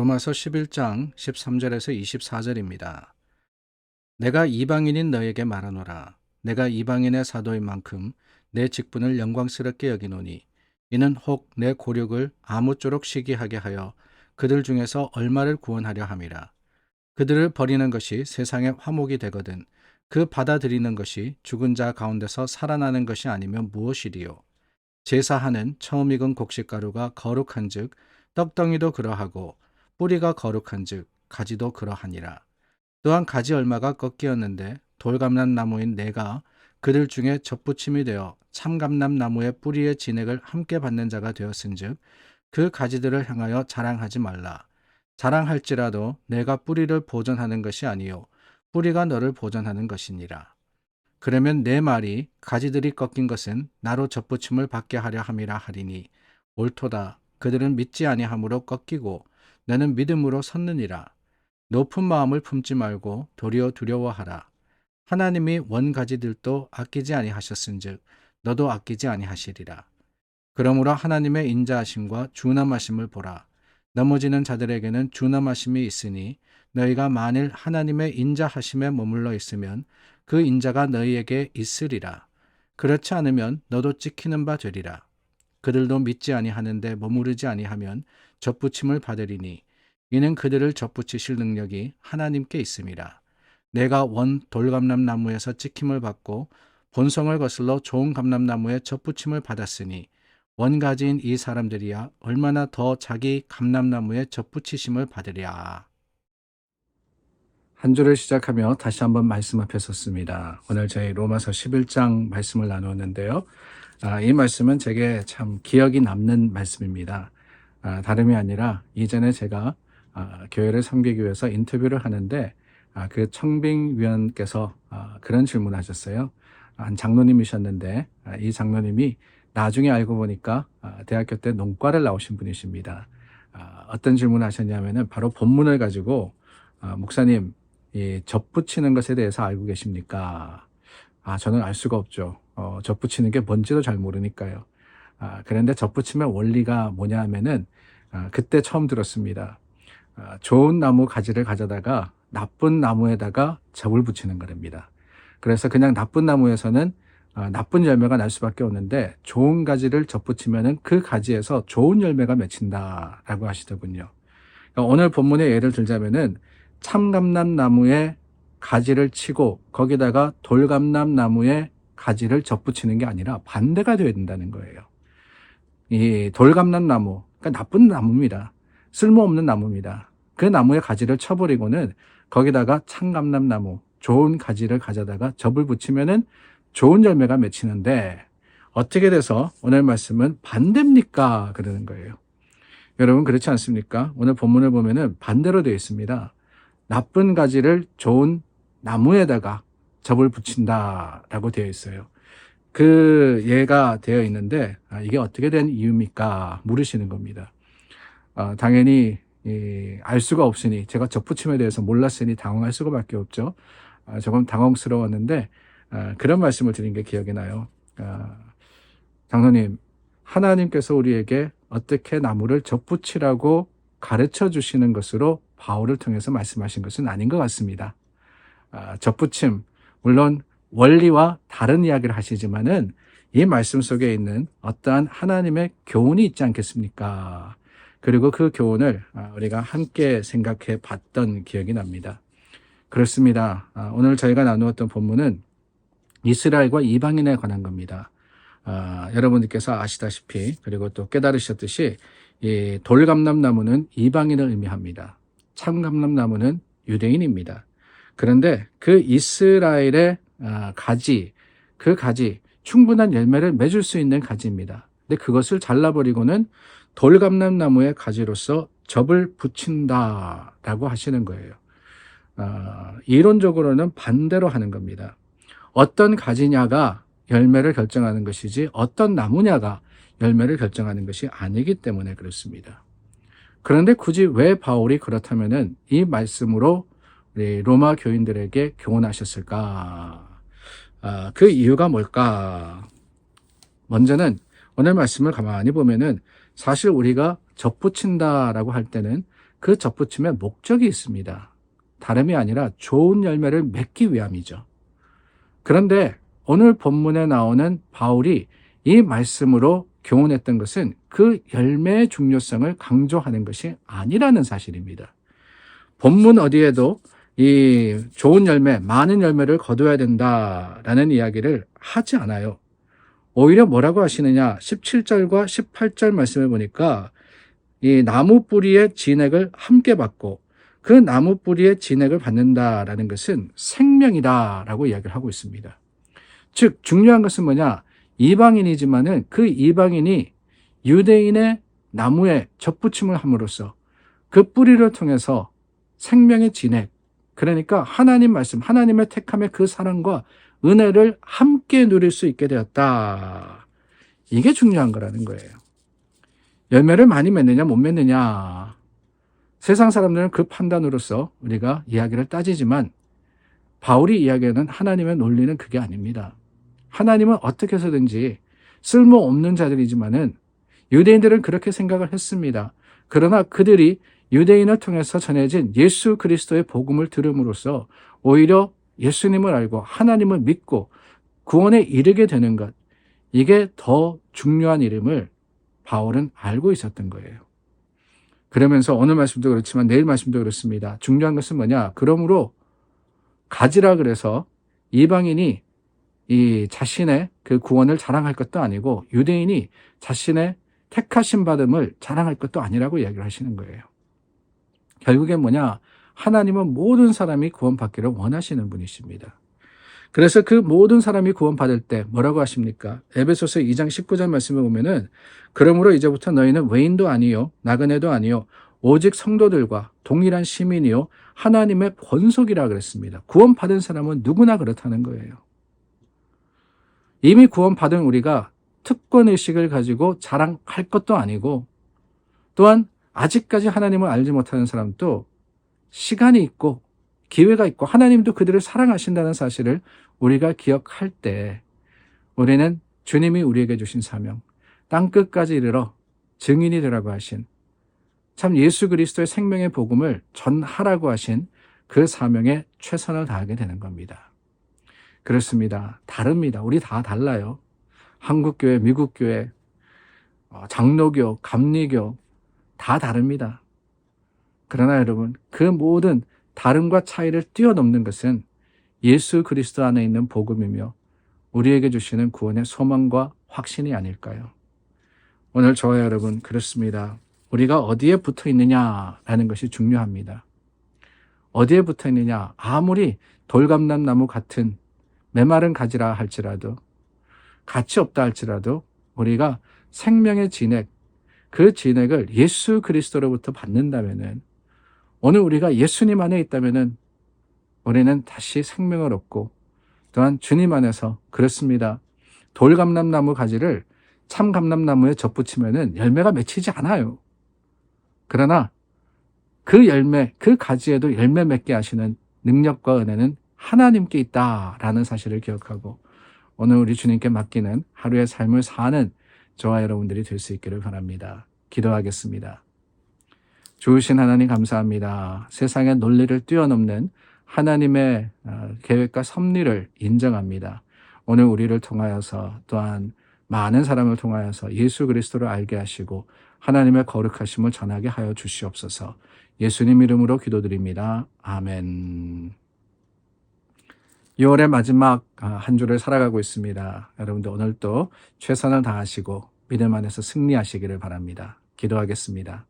로마서 11장 13절에서 24절입니다. 내가 이방인인 너에게 말하노라. 내가 이방인의 사도인 만큼 내 직분을 영광스럽게 여기노니 이는 혹 내 고륙을 아무쪼록 시기하게 하여 그들 중에서 얼마를 구원하려 함이라. 그들을 버리는 것이 세상의 화목이 되거든 그 받아들이는 것이 죽은 자 가운데서 살아나는 것이 아니면 무엇이리요. 제사하는 처음 익은 곡식가루가 거룩한즉 떡덩이도 그러하고 뿌리가 거룩한즉 가지도 그러하니라. 또한 가지 얼마가 꺾이었는데 돌감람나무인 내가 그들 중에 접붙임이 되어 참감람나무의 뿌리의 진액을 함께 받는 자가 되었은즉 그 가지들을 향하여 자랑하지 말라. 자랑할지라도 내가 뿌리를 보존하는 것이 아니요 뿌리가 너를 보존하는 것이니라. 그러면 내 말이 가지들이 꺾인 것은 나로 접붙임을 받게 하려 함이라 하리니 옳도다. 그들은 믿지 아니함으로 꺾이고 너는 믿음으로 섰느니라. 높은 마음을 품지 말고 도리어 두려워하라. 하나님이 원가지들도 아끼지 아니하셨은즉 너도 아끼지 아니하시리라. 그러므로 하나님의 인자하심과 준엄하심을 보라. 넘어지는 자들에게는 준엄하심이 있으니 너희가 만일 하나님의 인자하심에 머물러 있으면 그 인자가 너희에게 있으리라. 그렇지 않으면 너도 찍히는 바 되리라. 그들도 믿지 아니하는데 머무르지 아니하면 접붙임을 받으리니 이는 그들을 접붙이실 능력이 하나님께 있음이라. 내가 원 돌감람나무에서 찍힘을 받고 본성을 거슬러 좋은 감람나무에 접붙임을 받았으니 원가지인 이 사람들이야 얼마나 더 자기 감람나무에 접붙이심을 받으랴. 한 주를 시작하며 다시 한번 말씀 앞에 섰습니다. 오늘 저희 로마서 11장 말씀을 나누었는데요. 이 말씀은 제게 참 기억이 남는 말씀입니다. 다름이 아니라 이전에 제가 교회를 섬기기 위해서 인터뷰를 하는데 그 청빙위원께서 그런 질문을 하셨어요. 한 장로님이셨는데 이 장로님이 나중에 알고 보니까 대학교 때 농과를 나오신 분이십니다. 어떤 질문을 하셨냐면은 바로 본문을 가지고 목사님, 이 접붙이는 것에 대해서 알고 계십니까? 저는 알 수가 없죠. 접붙이는 게 뭔지도 잘 모르니까요. 그런데 접붙임의 원리가 뭐냐 하면은 그때 처음 들었습니다. 좋은 나무 가지를 가져다가 나쁜 나무에다가 접을 붙이는 거랍니다. 그래서 그냥 나쁜 나무에서는 나쁜 열매가 날 수밖에 없는데 좋은 가지를 접붙이면은 그 가지에서 좋은 열매가 맺힌다라고 하시더군요. 그러니까 오늘 본문의 예를 들자면은 참감람나무에 가지를 치고 거기다가 돌감람나무에 가지를 접붙이는 게 아니라 반대가 되어야 된다는 거예요. 이 돌감람나무, 그러니까 나쁜 나무입니다. 쓸모없는 나무입니다. 그 나무의 가지를 쳐버리고는 거기다가 참감람나무, 좋은 가지를 가져다가 접을 붙이면은 좋은 열매가 맺히는데 어떻게 돼서 오늘 말씀은 반대입니까? 그러는 거예요. 여러분 그렇지 않습니까? 오늘 본문을 보면은 반대로 되어 있습니다. 나쁜 가지를 좋은 나무에다가 접을 붙인다라고 되어 있어요. 그 예가 되어 있는데 이게 어떻게 된 이유입니까? 물으시는 겁니다. 당연히 알 수가 없으니 제가 접붙임에 대해서 몰랐으니 당황할 수밖에 없죠. 조금 당황스러웠는데 그런 말씀을 드린 게 기억이 나요. 장로님, 하나님께서 우리에게 어떻게 나무를 접붙이라고 가르쳐 주시는 것으로 바울을 통해서 말씀하신 것은 아닌 것 같습니다. 접붙임, 물론 원리와 다른 이야기를 하시지만은 이 말씀 속에 있는 어떠한 하나님의 교훈이 있지 않겠습니까? 그리고 그 교훈을 우리가 함께 생각해 봤던 기억이 납니다. 그렇습니다. 오늘 저희가 나누었던 본문은 이스라엘과 이방인에 관한 겁니다. 여러분들께서 아시다시피 그리고 또 깨달으셨듯이 이 돌감람나무는 이방인을 의미합니다. 참감람나무는 유대인입니다. 그런데 그 이스라엘의 가지, 그 가지 충분한 열매를 맺을 수 있는 가지입니다. 근데 그것을 잘라버리고는 돌감람나무의 가지로서 접을 붙인다라고 하시는 거예요. 이론적으로는 반대로 하는 겁니다. 어떤 가지냐가 열매를 결정하는 것이지 어떤 나무냐가 열매를 결정하는 것이 아니기 때문에 그렇습니다. 그런데 굳이 왜 바울이 그렇다면은 이 말씀으로 우리 로마 교인들에게 교훈하셨을까? 그 이유가 뭘까? 먼저는 오늘 말씀을 가만히 보면은 사실 우리가 접붙인다라고 할 때는 그 접붙임에 목적이 있습니다. 다름이 아니라 좋은 열매를 맺기 위함이죠. 그런데 오늘 본문에 나오는 바울이 이 말씀으로 교훈했던 것은 그 열매의 중요성을 강조하는 것이 아니라는 사실입니다. 본문 어디에도 이 좋은 열매, 많은 열매를 거둬야 된다라는 이야기를 하지 않아요. 오히려 뭐라고 하시느냐, 17절과 18절 말씀을 보니까 이 나무 뿌리의 진액을 함께 받고 그 나무 뿌리의 진액을 받는다라는 것은 생명이다라고 이야기를 하고 있습니다. 즉 중요한 것은 뭐냐, 이방인이지만은 그 이방인이 유대인의 나무에 접붙임을 함으로써 그 뿌리를 통해서 생명의 진액, 그러니까 하나님 말씀, 하나님의 택함의 그 사랑과 은혜를 함께 누릴 수 있게 되었다. 이게 중요한 거라는 거예요. 열매를 많이 맺느냐 못 맺느냐, 세상 사람들은 그 판단으로서 우리가 이야기를 따지지만 바울이 이야기하는 하나님의 논리는 그게 아닙니다. 하나님은 어떻게 해서든지 쓸모없는 자들이지만은 유대인들은 그렇게 생각을 했습니다. 그러나 그들이 유대인을 통해서 전해진 예수 그리스도의 복음을 들음으로써 오히려 예수님을 알고 하나님을 믿고 구원에 이르게 되는 것, 이게 더 중요한 일임을 바울은 알고 있었던 거예요. 그러면서 오늘 말씀도 그렇지만 내일 말씀도 그렇습니다. 중요한 것은 뭐냐? 그러므로 가지라 그래서 이방인이 이 자신의 그 구원을 자랑할 것도 아니고 유대인이 자신의 택하신 받음을 자랑할 것도 아니라고 이야기를 하시는 거예요. 결국엔 뭐냐? 하나님은 모든 사람이 구원받기를 원하시는 분이십니다. 그래서 그 모든 사람이 구원받을 때 뭐라고 하십니까? 에베소서 2장 19절 말씀을 보면은 그러므로 이제부터 너희는 외인도 아니요 나그네도 아니요 오직 성도들과 동일한 시민이요 하나님의 권속이라 그랬습니다. 구원받은 사람은 누구나 그렇다는 거예요. 이미 구원받은 우리가 특권의식을 가지고 자랑할 것도 아니고 또한 아직까지 하나님을 알지 못하는 사람도 시간이 있고 기회가 있고 하나님도 그들을 사랑하신다는 사실을 우리가 기억할 때 우리는 주님이 우리에게 주신 사명, 땅끝까지 이르러 증인이 되라고 하신 참 예수 그리스도의 생명의 복음을 전하라고 하신 그 사명에 최선을 다하게 되는 겁니다. 그렇습니다. 다릅니다. 우리 다 달라요. 한국교회, 미국교회, 장로교, 감리교 다 다릅니다. 그러나 여러분, 그 모든 다름과 차이를 뛰어넘는 것은 예수 그리스도 안에 있는 복음이며 우리에게 주시는 구원의 소망과 확신이 아닐까요? 오늘 저와 여러분 그렇습니다. 우리가 어디에 붙어 있느냐라는 것이 중요합니다. 어디에 붙어 있느냐, 아무리 돌감람나무 같은 메마른 가지라 할지라도 가치 없다 할지라도 우리가 생명의 진액, 그 진액을 예수 그리스도로부터 받는다면은 오늘 우리가 예수님 안에 있다면은 우리는 다시 생명을 얻고 또한 주님 안에서 그렇습니다. 돌감람나무 가지를 참감람나무에 접붙이면은 열매가 맺히지 않아요. 그러나 그 열매, 그 가지에도 열매 맺게 하시는 능력과 은혜는 하나님께 있다라는 사실을 기억하고 오늘 우리 주님께 맡기는 하루의 삶을 사는 저와 여러분들이 될 수 있기를 바랍니다. 기도하겠습니다. 좋으신 하나님 감사합니다. 세상의 논리를 뛰어넘는 하나님의 계획과 섭리를 인정합니다. 오늘 우리를 통하여서 또한 많은 사람을 통하여서 예수 그리스도를 알게 하시고 하나님의 거룩하심을 전하게 하여 주시옵소서. 예수님 이름으로 기도드립니다. 아멘. 6월의 마지막 한 주를 살아가고 있습니다. 여러분들 오늘도 최선을 다하시고 믿음 안에서 승리하시기를 바랍니다. 기도하겠습니다.